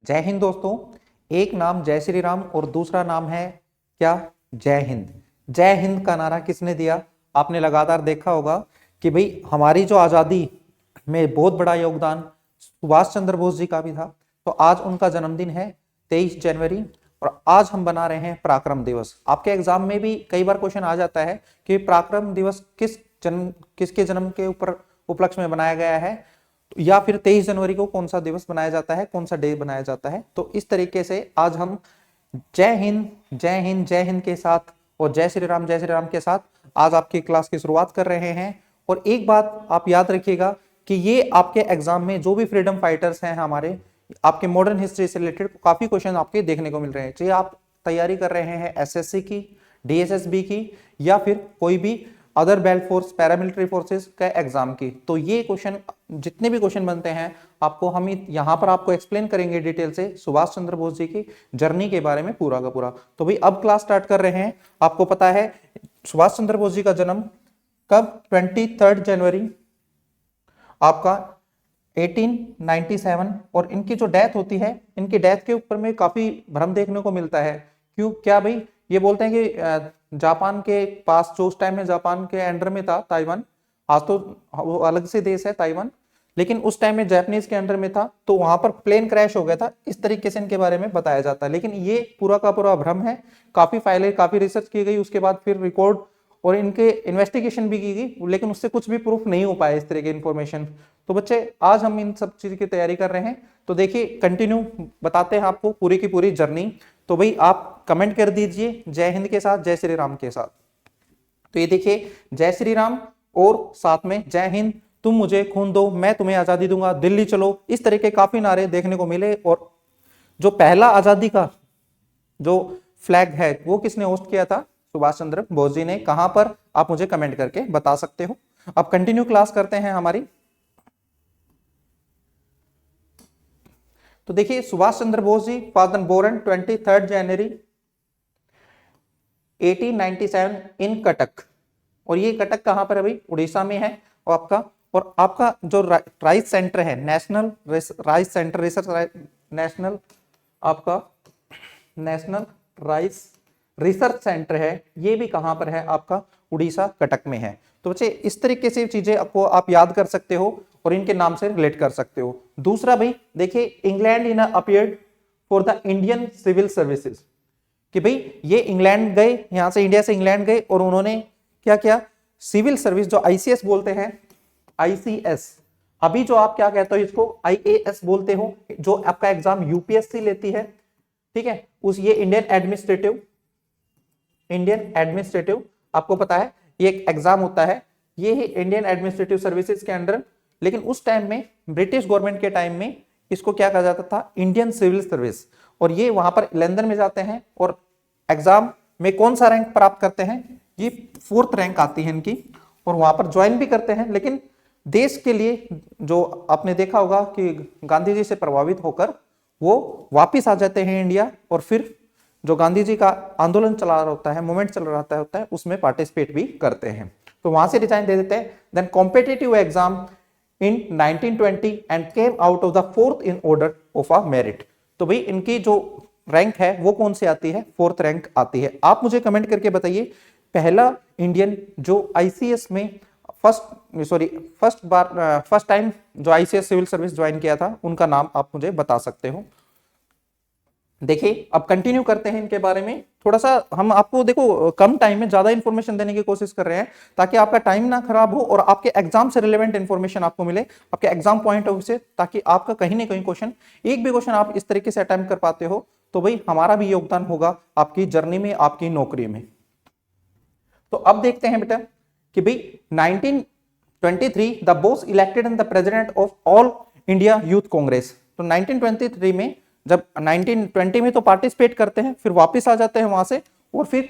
जय हिंद दोस्तों। एक नाम जय श्री राम और दूसरा नाम है क्या? जय हिंद। जय हिंद का नारा किसने दिया? आपने लगातार देखा होगा कि भाई हमारी जो आजादी में बहुत बड़ा योगदान सुभाष चंद्र बोस जी का भी था। तो आज उनका जन्मदिन है 23 जनवरी और आज हम बना रहे हैं पराक्रम दिवस। आपके एग्जाम में भी कई बार क्वेश्चन आ जाता है कि पराक्रम दिवस किसके जन्म के ऊपर उपलक्ष्य में बनाया गया है, या फिर 23 जनवरी को कौन सा दिवस बनाया जाता है, कौन सा डे बनाया जाता है। तो इस तरीके से आज हम जय हिंद जय हिंद जय हिंद के साथ और जय श्री राम के साथ आज आपकी क्लास की शुरुआत कर रहे हैं। और एक बात आप याद रखिएगा कि ये आपके एग्जाम में जो भी फ्रीडम फाइटर्स हैं हमारे, आपके मॉडर्न हिस्ट्री से रिलेटेड काफी क्वेश्चन आपके देखने को मिल रहे हैं। चाहे आप तैयारी कर रहे हैं एसएससी की, डीएसएसबी की, या फिर कोई भी other belt force paramilitary forces का एग्जाम की, तो ये क्वेश्चन जितने भी क्वेश्चन बनते हैं आपको हम यहाँ पर आपको एक्सप्लेन करेंगे डिटेल से सुभाष चंद्र बोस जी की जर्नी के बारे में पूरा का पूरा। तो भाई अब क्लास स्टार्ट कर रहे हैं। आपको पता है सुभाष चंद्र बोस जी का जन्म कब? 23 जनवरी आपका 1897। और इनकी जो डेथ होती है, इनकी डेथ के ऊपर में काफी भ्रम देखने को मिलता है। क्यों? क्या भाई ये बोलते हैं कि जापान के पास, जो उस टाइम में जापान के अंडर में था ताइवान, आज तो वो अलग से देश है ताइवान, लेकिन उस टाइम में जापानीज के अंडर में था, तो वहां पर प्लेन क्रैश हो गया था। इस तरीके से इनके बारे में बताया जाता है, लेकिन ये पूरा का पूरा भ्रम है। काफी फाइलें, काफी रिसर्च की गई, उसके बाद फिर रिकॉर्ड और इनके इन्वेस्टिगेशन भी की गई, लेकिन उससे कुछ भी प्रूफ नहीं हो पाया इस तरह के इंफॉर्मेशन। तो बच्चे आज हम इन सब चीज की तैयारी कर रहे हैं। तो देखिए कंटिन्यू बताते हैं आपको पूरी की पूरी जर्नी। तो भाई आप कमेंट कर दीजिए जय हिंद के साथ जय श्री राम के साथ। तो ये देखिए जय श्री राम और साथ में जय हिंद, तुम मुझे खून दो मैं तुम्हें आजादी दूंगा, दिल्ली चलो, इस तरह के काफी नारे देखने को मिले। और जो पहला आजादी का जो फ्लैग है वो किसने होस्ट किया था? सुभाष चंद्र बोस जी ने। कहां पर? आप मुझे कमेंट करके बता सकते हो। अब कंटिन्यू क्लास करते हैं हमारी। तो देखिए सुभाष चंद्र बोस जी वाज बोर्न 23 जनवरी 1897 इन कटक। और ये कटक कहां पर है भाई? उड़ीसा में है। और आपका जो राइस सेंटर है, national rice centre research, national आपका नेशनल राइस रिसर्च सेंटर है, ये भी कहां पर है? आपका उड़ीसा कटक में है। तो बच्चे इस तरीके से चीजें आपको आप याद कर सकते हो और इनके नाम से रिलेट कर सकते हो। दूसरा भाई देखिए England in appeared for the Indian civil services, कि भाई ये इंग्लैंड गए, यहां से इंडिया से इंग्लैंड गए और उन्होंने क्या किया? सिविल सर्विस जो आईसीएस बोलते हैं, आईसीएस, अभी जो आप क्या कहते हो इसको आईएएस बोलते हो, जो आपका एग्जाम यूपीएससी लेती है, ठीक है, उस ये इंडियन एडमिनिस्ट्रेटिव आपको पता है ये एक एग्जाम होता है, ये है इंडियन एडमिनिस्ट्रेटिव सर्विसेज के अंडर। लेकिन उस टाइम में ब्रिटिश गवर्नमेंट के टाइम में इसको क्या कहा जाता था? Indian civil service. और ये वहां पर लंदन में जाते हैं और एग्जाम में कौन सा रैंक प्राप्त करते हैं? ये 4th रैंक आती है इनकी, और वहां पर ज्वाइन भी करते हैं। लेकिन देश के लिए, जो आपने देखा होगा कि गांधी जी से प्रभावित होकर वो वापिस आ जाते हैं इंडिया, और फिर जो गांधी जी का आंदोलन चला रहा होता है, मूवमेंट चल रहा होता है, उसमें पार्टिसिपेट भी करते हैं। तो वहां से रिजाइन दे देते हैं। Then competitive exam in 1920 and came out of the 4th in order of a merit. तो भाई इनकी जो रैंक है वो कौन सी आती है? 4th रैंक आती है। आप मुझे कमेंट करके बताइए पहला इंडियन जो आईसीएस में फर्स्ट टाइम जो आईसीएस सिविल सर्विस ज्वाइन किया था, उनका नाम आप मुझे बता सकते हो। देखिए अब कंटिन्यू करते हैं इनके बारे में। थोड़ा सा हम आपको देखो कम टाइम में ज्यादा इंफॉर्मेशन देने की कोशिश कर रहे हैं, ताकि आपका टाइम ना खराब हो और आपके एग्जाम से रिलेवेंट इंफॉर्मेशन आपको मिले, आपके एग्जाम पॉइंट ऑफ व्यू से, ताकि आपका कहीं ना कहीं क्वेश्चन, एक भी क्वेश्चन आप इस तरीके से अटेम्प्ट कर पाते हो, तो भाई हमारा भी योगदान होगा आपकी जर्नी में, आपकी नौकरी में। तो अब देखते हैं बेटा कि भाई 1923 the Bose elected in the president of all India youth Congress. तो 1923 में, जब 1920 में तो पार्टिसिपेट करते हैं, फिर वापस आ जाते हैं वहां से, और फिर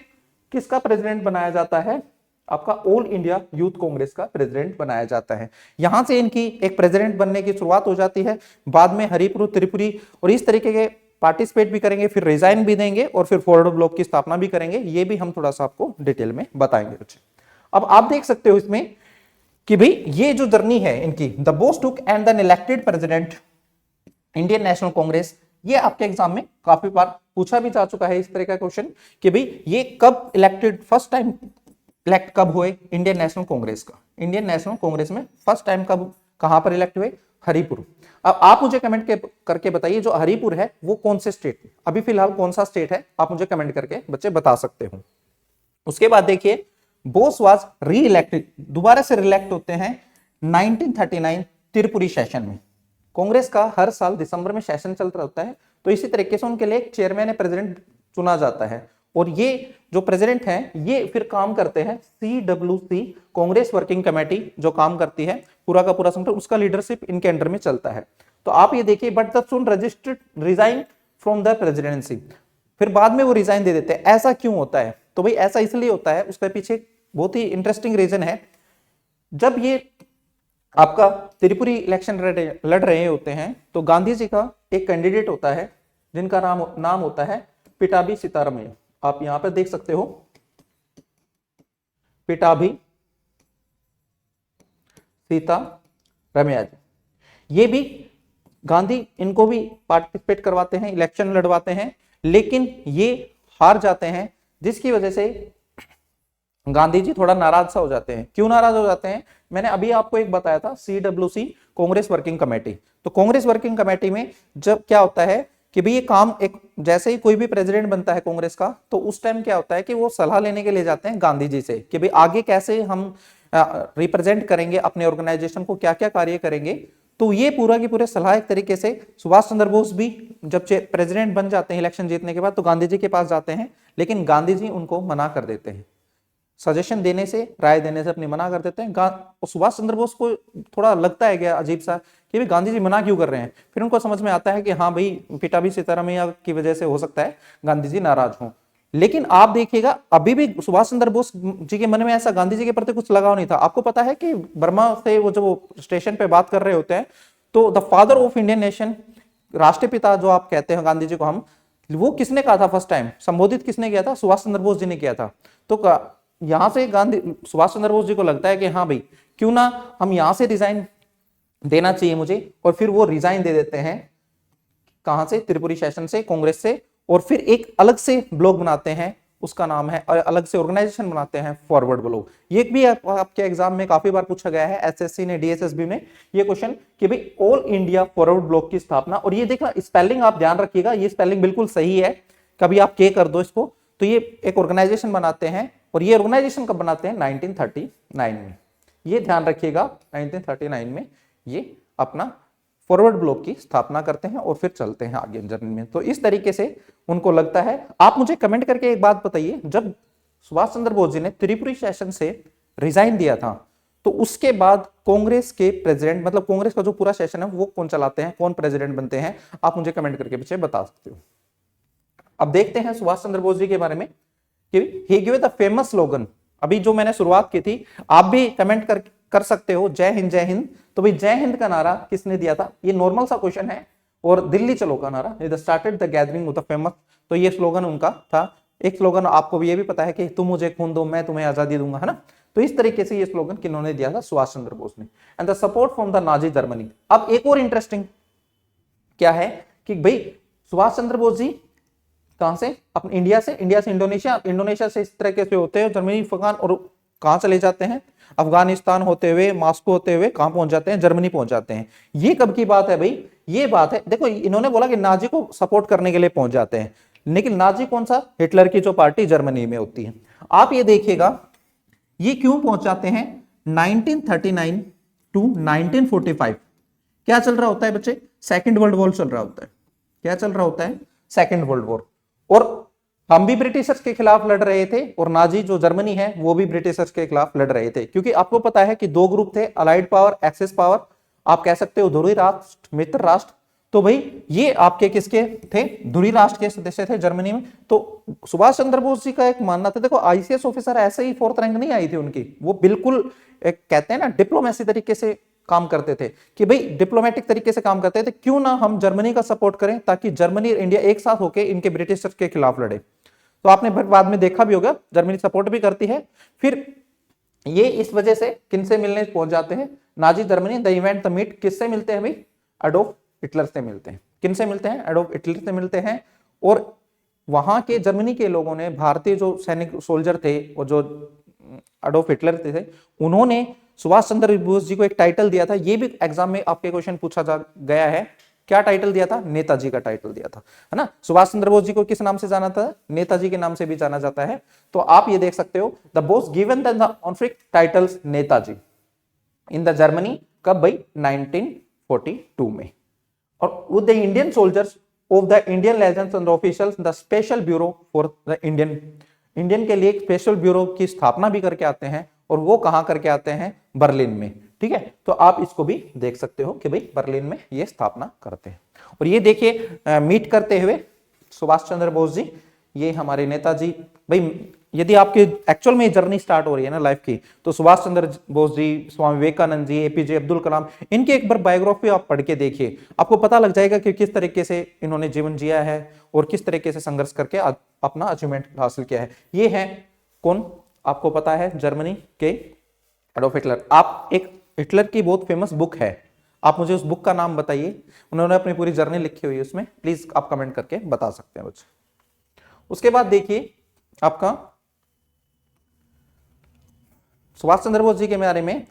किसका प्रेसिडेंट बनाया जाता है? आपका ऑल इंडिया यूथ कांग्रेस का प्रेसिडेंट बनाया जाता है। यहां से इनकी एक प्रेसिडेंट बनने की शुरुआत हो जाती है। बाद में हरिपुर, त्रिपुरी और इस तरीके के पार्टिसिपेट भी करेंगे, फिर रिजाइन भी देंगे और फिर फॉरवर्ड ब्लॉक की स्थापना भी करेंगे। ये भी हम थोड़ा सा आपको डिटेल में बताएंगे बच्चे। अब आप देख सकते हो इसमें कि भाई ये जो जर्नी है इनकी, the Bose took and the elected president Indian national Congress, ये आपके एग्जाम में काफी बार पूछा भी जा चुका है इस तरह का क्वेश्चन कि भाई ये कब इलेक्टेड, फर्स्ट टाइम इलेक्ट कब हुए इंडियन नेशनल कांग्रेस का, इंडियन नेशनल कांग्रेस में फर्स्ट टाइम कब कहां पर इलेक्ट हुए, हरिपुर। अब आप मुझे कमेंट करके बताइए जो हरिपुर है वो कौन से स्टेट में, अभी फिलहाल कौन सा स्टेट है, आप मुझे कमेंट करके बच्चे बता सकते हो। उसके बाद देखिए बोस वाज री इलेक्टेड, दोबारा से रिलेक्ट होते हैं 1939 त्रिपुरी सेशन में। कांग्रेस का हर साल दिसंबर में सेशन चलता होता है, तो इसी तरीके से उनके लिए एक चेयरमैन या प्रेसिडेंट चुना जाता है, और ये जो प्रेसिडेंट हैं ये फिर काम करते हैं CWC कांग्रेस वर्किंग कमेटी जो काम करती है पूरा का पूरा संगठन, उसका लीडरशिप इनके अंडर में चलता है। तो आप ये देखिए but the soon registered resign from the presidency, फिर बाद में वो रिजाइन दे देते हैं। ऐसा क्यों होता है, तो भाई ऐसा इसलिए होता है, उसके पीछे बहुत ही इंटरेस्टिंग रीजन है। जब ये आपका त्रिपुरी इलेक्शन लड़ रहे होते हैं तो गांधी जी का एक कैंडिडेट होता है जिनका नाम होता है पिटाभी सीतारमैया, आप यहां पर देख सकते हो पिटाभी सीतारमैया जी। ये भी गांधी इनको भी पार्टिसिपेट करवाते हैं, इलेक्शन लड़वाते हैं, लेकिन ये हार जाते हैं, जिसकी वजह से गांधी जी थोड़ा नाराज सा हो जाते हैं। क्यों नाराज हो जाते हैं, मैंने अभी आपको एक बताया था CWC कांग्रेस वर्किंग कमेटी। तो कांग्रेस वर्किंग कमेटी में जब क्या होता है कि भाई ये काम एक जैसे ही कोई भी प्रेसिडेंट बनता है कांग्रेस का, तो उस टाइम क्या होता है कि वो सलाह लेने के लिए जाते हैं गांधी जी से कि भाई आगे कैसे हम रिप्रेजेंट करेंगे अपने ऑर्गेनाइजेशन को, क्या क्या कार्य करेंगे। तो ये पूरा की पूरे सलाह एक तरीके से सुभाष चंद्र बोस भी जब प्रेसिडेंट बन जाते हैं इलेक्शन जीतने के बाद तो गांधी जी के पास जाते हैं, लेकिन गांधी जी उनको मना कर देते हैं, सजेशन देने से, राय देने से अपनी मना कर देते हैं। सुभाष चंद्र बोस को थोड़ा लगता है क्या अजीब सा कि भाई गांधी जी मना क्यों कर रहे हैं, फिर उनको समझ में आता है कि हाँ भाई पिटाभी सीतारमैया की वजह से हो सकता है गांधी जी नाराज हों। लेकिन आप देखिएगा अभी भी सुभाष चंद्र बोस जी के मन में ऐसा गांधी जी के प्रति कुछ लगाव नहीं था। आपको पता है कि बर्मा से वो जब वो स्टेशन पे बात कर रहे होते हैं तो the father of Indian nation, राष्ट्रपिता जो आप कहते हैं गांधी जी को हम, वो किसने कहा था फर्स्ट टाइम संबोधित किसने किया था, सुभाष चंद्र बोस जी ने किया था। तो यहां से गांधी सुभाष चंद्र बोस जी को लगता है कि हाँ भाई क्यों ना हम यहां से रिजाइन देना चाहिए मुझे, और फिर वो रिजाइन दे देते हैं कहां से, त्रिपुरी सेशन से, कांग्रेस से, और फिर एक अलग से ब्लॉक बनाते हैं, उसका नाम है, और अलग से ऑर्गेनाइजेशन बनाते हैं फॉरवर्ड ब्लॉक। ये भी आपके एग्जाम में काफी बार पूछा गया है, SSC ने DSSB में ये क्वेश्चन कि भाई ऑल इंडिया फॉरवर्ड ब्लॉक की स्थापना। और ये देखना स्पेलिंग आप ध्यान रखिएगा, ये स्पेलिंग बिल्कुल सही है, कभी आप के कर दो इसको। तो ये एक ऑर्गेनाइजेशन बनाते हैं, और ये ऑर्गेनाइजेशन कब बनाते हैं 1939 में, ये ध्यान रखिएगा 1939 में ये अपना फॉरवर्ड ब्लॉक की स्थापना करते हैं और फिर चलते हैं आगे जर्नी में। तो इस तरीके से उनको लगता है। आप मुझे कमेंट करके एक बात बताइए, जब सुभाष चंद्र बोस जी ने त्रिपुरी सेशन से रिजाइन दिया था तो उसके बाद कांग्रेस के प्रेसिडेंट, मतलब कांग्रेस का जो पूरा सेशन है वो कौन चलाते हैं, कौन प्रेसिडेंट बनते हैं, आप मुझे कमेंट करके बच्चे बता सकते हो। अब देखते हैं सुभाष चंद्र बोस जी के बारे में कि ही गिव द फेमस स्लोगन, अभी जो मैंने शुरुआत की थी, आप भी कमेंट कर सकते हो जय हिंद जय हिंद। तो भाई जय हिंद का नारा किसने दिया था, ये नॉर्मल सा क्वेश्चन है। और दिल्ली चलो का नारा, ये started the gathering of the famous, तो ये स्लोगन उनका था। एक स्लोगन आपको भी ये भी पता है कि तुम मुझे खून दो मैं तुम्हें आजादी दूंगा, है ना। तो इस तरीके से ये स्लोगन किन्होंने दिया था, सुभाष चंद्र बोस ने। And the support from the Nazi Germany. अब एक और इंटरेस्टिंग क्या है कि भाई सुभाष चंद्र बोस जी कहां से, अपने इंडिया से इंडोनेशिया, इंडोनेशिया से इस तरीके से होते हैं जर्मनी, अफगान, और कहां चले जाते हैं, अफगानिस्तान होते हुए, मॉस्को होते हुए कहां पहुंच जाते हैं, जर्मनी पहुंच जाते हैं। ये कब की बात है भाई, ये बात है, देखो इन्होंने बोला कि नाजी को सपोर्ट करने के लिए पहुंच जाते हैं, लेकिन नाजी कौन सा, हिटलर की जो पार्टी जर्मनी में होती है। आप ये देखिएगा ये क्यों पहुंच जाते हैं 1939 टू 1945। क्या चल रहा होता है बच्चे, सेकेंड वर्ल्ड वॉर चल रहा होता है। क्या चल रहा होता है, सेकेंड वर्ल्ड वॉर। और हम भी ब्रिटिशर्स के खिलाफ लड़ रहे थे, और नाजी जो जर्मनी है वो भी ब्रिटिशर्स के खिलाफ लड़ रहे थे। क्योंकि आपको पता है कि दो ग्रुप थे, अलाइड पावर, एक्सेस पावर, आप कह सकते हो ध्रुवी राष्ट्र, मित्र राष्ट्र। तो भाई ये आपके किसके थे, ध्रुवी राष्ट्र के सदस्य थे जर्मनी में। तो सुभाष चंद्र बोस जी का एक मानना था, देखो ICS ऑफिसर ऐसे ही फोर्थ रैंक नहीं आई थी उनकी, वो बिल्कुल एक कहते हैं ना डिप्लोमेसी तरीके से काम करते थे कि भाई डिप्लोमेटिक तरीके से काम करते थे, क्यों ना हम जर्मनी का सपोर्ट करें ताकि जर्मनी और इंडिया एक साथ होकर इनके ब्रिटिशर्स के खिलाफ लड़े। तो आपने बाद में देखा भी होगा जर्मनी सपोर्ट भी करती है। फिर ये इस वजह से किनसे मिलने पहुंच जाते हैं, Nazi Germany, the event the meet, किससे मिलते हैं भाई, एडोल्फ हिटलर से मिलते हैं। किन से मिलते हैं? एडोल्फ हिटलर से मिलते हैं। और वहां के जर्मनी के लोगों ने भारतीय जो सैनिक सोल्जर थे और जो एडोल्फ हिटलर थे उन्होंने सुभाष चंद्र बोस जी को एक टाइटल दिया था। ये भी एग्जाम में आपके क्वेश्चन पूछा जा गया है। क्या टाइटल दिया था? नेताजी का टाइटल दिया था, है ना। सुभाष चंद्र बोस जी को किस नाम से जाना था? नेताजी के नाम से भी जाना जाता है। तो आप ये देख सकते हो, the Bose given the ऑनरिक titles Netaji in the Germany, कब भाई? 1942 में। और with the Indian soldiers of the Indian legends and officials the special bureau for the Indian के लिए एक स्पेशल ब्यूरो की स्थापना भी करके आते हैं। और वो कहां करके आते हैं? बर्लिन में, ठीक है। तो आप इसको भी देख सकते हो कि भाई बर्लिन में ये स्थापना करते हैं। और ये देखिए मीट करते हुए सुभाष चंद्र बोस जी, ये हमारे नेताजी। भाई यदि आपके एक्चुअल में जर्नी स्टार्ट हो रही है ना लाइफ की, तो सुभाष चंद्र बोस जी, स्वामी विवेकानंद जी, एपीजे अब्दुल कलाम, इनकी एक बार बायोग्राफी आप पढ़ के देखिए, आपको पता लग जाएगा कि किस तरीके से इन्होंने जीवन जिया है और किस तरीके से संघर्ष करके अपना अचीवमेंट हासिल किया है। ये है कौन? आपको पता है, जर्मनी के एडोल्फ हिटलर। आप एक हिटलर की बहुत फेमस बुक है, आप मुझे उस बुक का नाम बताइए। उन्होंने अपनी पूरी जर्नी लिखी हुई है उसमें, प्लीज आप कमेंट करके बता सकते हैं बच्चे। उसके बाद देखिए आपका सुभाष चंद्र बोस जी के बारे में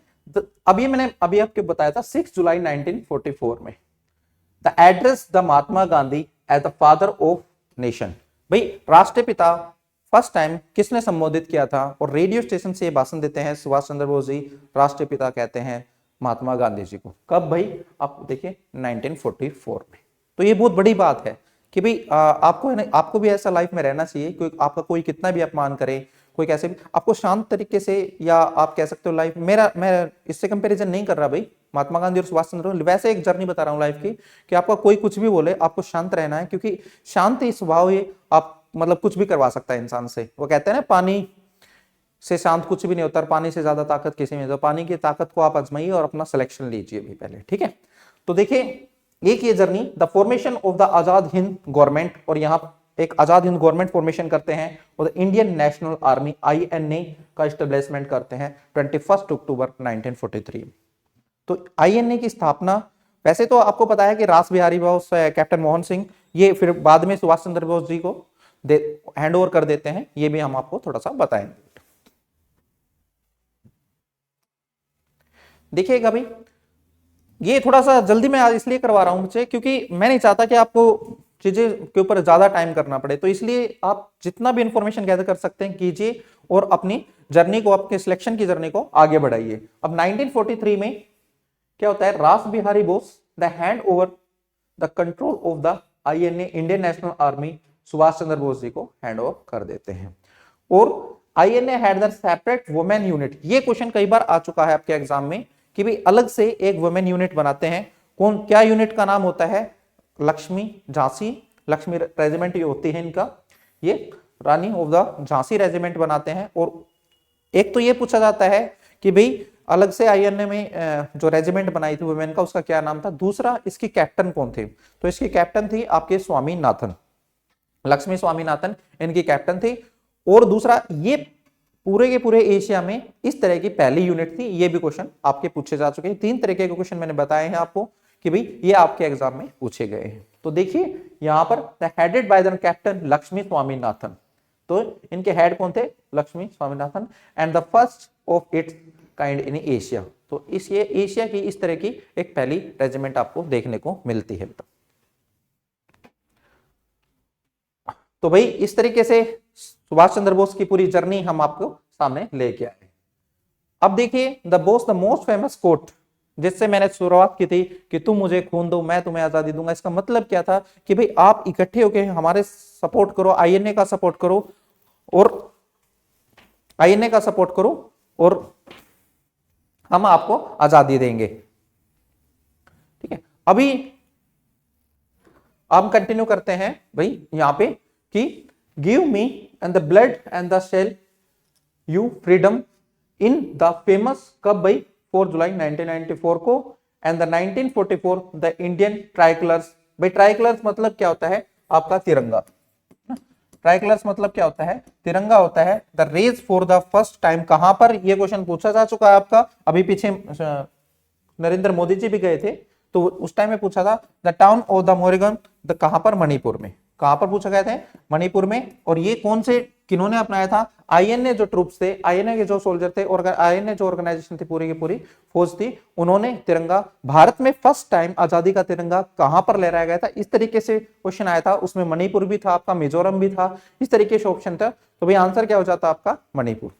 मैंने अभी आपको बताया था 6 जुलाई 1944 में the address the Mahatma Gandhi as the father of nation. भाई राष्ट्रपिता फर्स्ट टाइम किसने संबोधित किया था? और रेडियो स्टेशन से ये भाषण देते हैं सुभाष चंद्र बोस जी, राष्ट्रपिता कहते हैं महात्मा गांधी जी को। कब भाई? आप देखिए 1944 में। तो ये बहुत बड़ी बात है कि भाई आपको भी ऐसा लाइफ में रहना चाहिए। आपका कोई कितना भी अपमान करे, कोई कैसे भी, आपको शांत तरीके से, या आप कह सकते हो लाइफ मैं इससे कंपैरिजन नहीं कर रहा भाई महात्मा गांधी और सुभाष चंद्र, वैसे एक जर्नी बता रहा हूँ लाइफ की, कि आपका कोई कुछ भी बोले आपको शांत रहना है, क्योंकि शांति स्वभाव ही आप मतलब कुछ भी करवा सकता है इंसान से। वो कहते हैं ना, पानी से शांत कुछ भी नहीं होता, पानी से ज्यादा ताकत किसी में। तो पानी की ताकत को आप आजमाइए और अपना सिलेक्शन लीजिए भी पहले, ठीक है। तो देखिए एक ये journey, the formation of the Azad Hind government, और यहाँ एक आजाद हिंद गवर्नमेंट फॉर्मेशन करते हैं, और इंडियन नेशनल आर्मी INA का एस्टेब्लिशमेंट करते हैं 21 अक्टूबर 1943। तो INA की स्थापना, वैसे तो आपको पता है कि रास बिहारी बोस, कैप्टन मोहन सिंह, ये फिर बाद में सुभाष चंद्र बोस जी को हैंड ओवर कर देते हैं, ये भी हम आपको थोड़ा सा बताएंगे। देखिएगा भाई, ये थोड़ा सा जल्दी मैं इसलिए करवा रहा हूं बच्चे, क्योंकि मैं नहीं चाहता कि आपको चीजें के ऊपर ज्यादा टाइम करना पड़े। तो इसलिए आप जितना भी इंफॉर्मेशन गैदर कर सकते हैं कीजिए, और अपनी जर्नी को, आपके सिलेक्शन की जर्नी को आगे बढ़ाइए। अब 1943 में क्या होता है? Ras Bihari Bose the hand over the control of the INA, Indian national army, Subhash Chandra Bose ji को हैंड ओवर कर देते हैं। और INA had the separate women unit. ये क्वेश्चन कई बार आ चुका है आपके एग्जाम में कि भाई अलग से एक वुमेन यूनिट बनाते हैं। कौन, क्या यूनिट का नाम होता है? लक्ष्मी झांसी, लक्ष्मी रेजिमेंट ये होती है इनका, ये रानी ऑफ द झांसी रेजिमेंट बनाते हैं। और एक तो ये पूछा जाता है कि भाई अलग से INA में जो रेजिमेंट बनाई थी वुमेन का, उसका क्या नाम था? दूसरा, इसकी कैप्टन कौन थे? तो इसकी कैप्टन थी आपके स्वामीनाथन, लक्ष्मी स्वामीनाथन इनकी कैप्टन थी। और दूसरा, ये पूरे के पूरे एशिया में इस तरह की पहली यूनिट थी। ये भी क्वेश्चन आपके पूछे जा चुके हैं। 3 तरीके के क्वेश्चन मैंने बताए हैं आपको कि भाई ये आपके एग्जाम में पूछे गए हैं। तो देखिए यहां पर headed by the captain Lakshmi Swaminathan. तो इनके हेड कौन थे? Lakshmi Swaminathan, and the first of its kind in Asia. तो इस ये एशिया की इस तरह की एक पहली रेजिमेंट आपको देखने को मिलती है। तो भाई इस तरीके से सुभाष चंद्र बोस की पूरी जर्नी हम आपको सामने लेके आए। अब देखिए द मोस्ट फेमस कोट जिससे मैंने शुरुआत की थी कि तुम मुझे खून दो मैं तुम्हें आजादी दूंगा। इसका मतलब क्या था कि भाई आप इकट्ठे होकर हमारे सपोर्ट करो, INA का सपोर्ट करो, और INA का सपोर्ट करो और हम आपको आजादी देंगे। ठीक है, अभी हम कंटिन्यू करते हैं भाई यहां पे कि give me and the blood and the shall you freedom in the famous, कब भाई 4 जुलाई 1994 को, and the 1944 the Indian tricolours. भाई ट्राइकलर्स मतलब क्या होता है? आपका तिरंगा। ट्राइकलर्स मतलब क्या होता है? तिरंगा होता है। The raise for the first time, कहां पर? ये क्वेश्चन पूछा जा चुका है आपका। अभी पीछे नरेंद्र मोदी जी भी गए थे तो उस टाइम में पूछा था the town of the Moirang, the कहां पर, मणिपुर में, कहां पर पूछा गया था, मणिपुर में। और ये कौन से, किन्होंने अपनाया था, आईएनए जो ट्रूप्स थे, आईएनए के जो सोल्जर थे, और आईएनए जो ऑर्गेनाइजेशन थी पूरी की पूरी फौज थी, उन्होंने तिरंगा भारत में फर्स्ट टाइम आजादी का तिरंगा कहां पर लहराया गया था, इस तरीके से क्वेश्चन आया था। उसमें मणिपुर भी था आपका, मिजोरम भी था, इस तरीके से ऑप्शन था। तो भाई आंसर क्या हो जाता आपका, मणिपुर।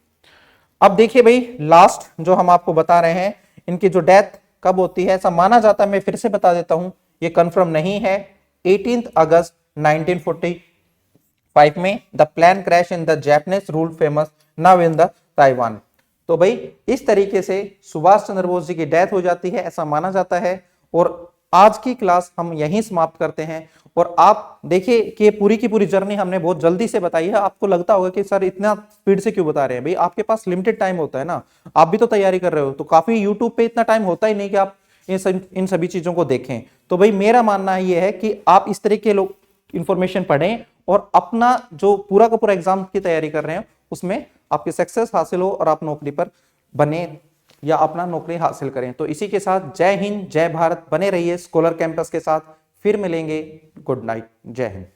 अब देखिए भाई लास्ट जो हम आपको बता रहे हैं, इनकी जो डेथ कब होती है, ऐसा माना जाता है, मैं फिर से बता देता हूं, ये कंफर्म नहीं है। 18 अगस्त 1945 में the plane crash in the Japanese rule famous now in the Taiwan. तो भाई इस तरीके से सुभाष चंद्र बोस जी की डेथ हो जाती है, ऐसा माना जाता है। और आज की क्लास हम यहीं समाप्त करते हैं। और आप देखिए कि पूरी की पूरी जर्नी हमने बहुत जल्दी से बताई है। आपको लगता होगा कि सर इतना स्पीड से क्यों बता रहे हैं, भाई आपके पास लिमिटेड टाइम होता है ना, आप भी तो तैयारी कर रहे हो, तो काफी यूट्यूब पे इतना टाइम होता ही नहीं कि आप इन सभी चीजों को देखें। तो भाई मेरा मानना यह है कि आप इस तरह के लोग इंफॉर्मेशन पढ़ें और अपना जो पूरा का पूरा एग्जाम की तैयारी कर रहे हैं उसमें आपकी सक्सेस हासिल हो और आप नौकरी पर बने या अपना नौकरी हासिल करें। तो इसी के साथ जय हिंद, जय भारत, बने रहिए स्कॉलर कैंपस के साथ, फिर मिलेंगे, गुड नाइट, जय हिंद।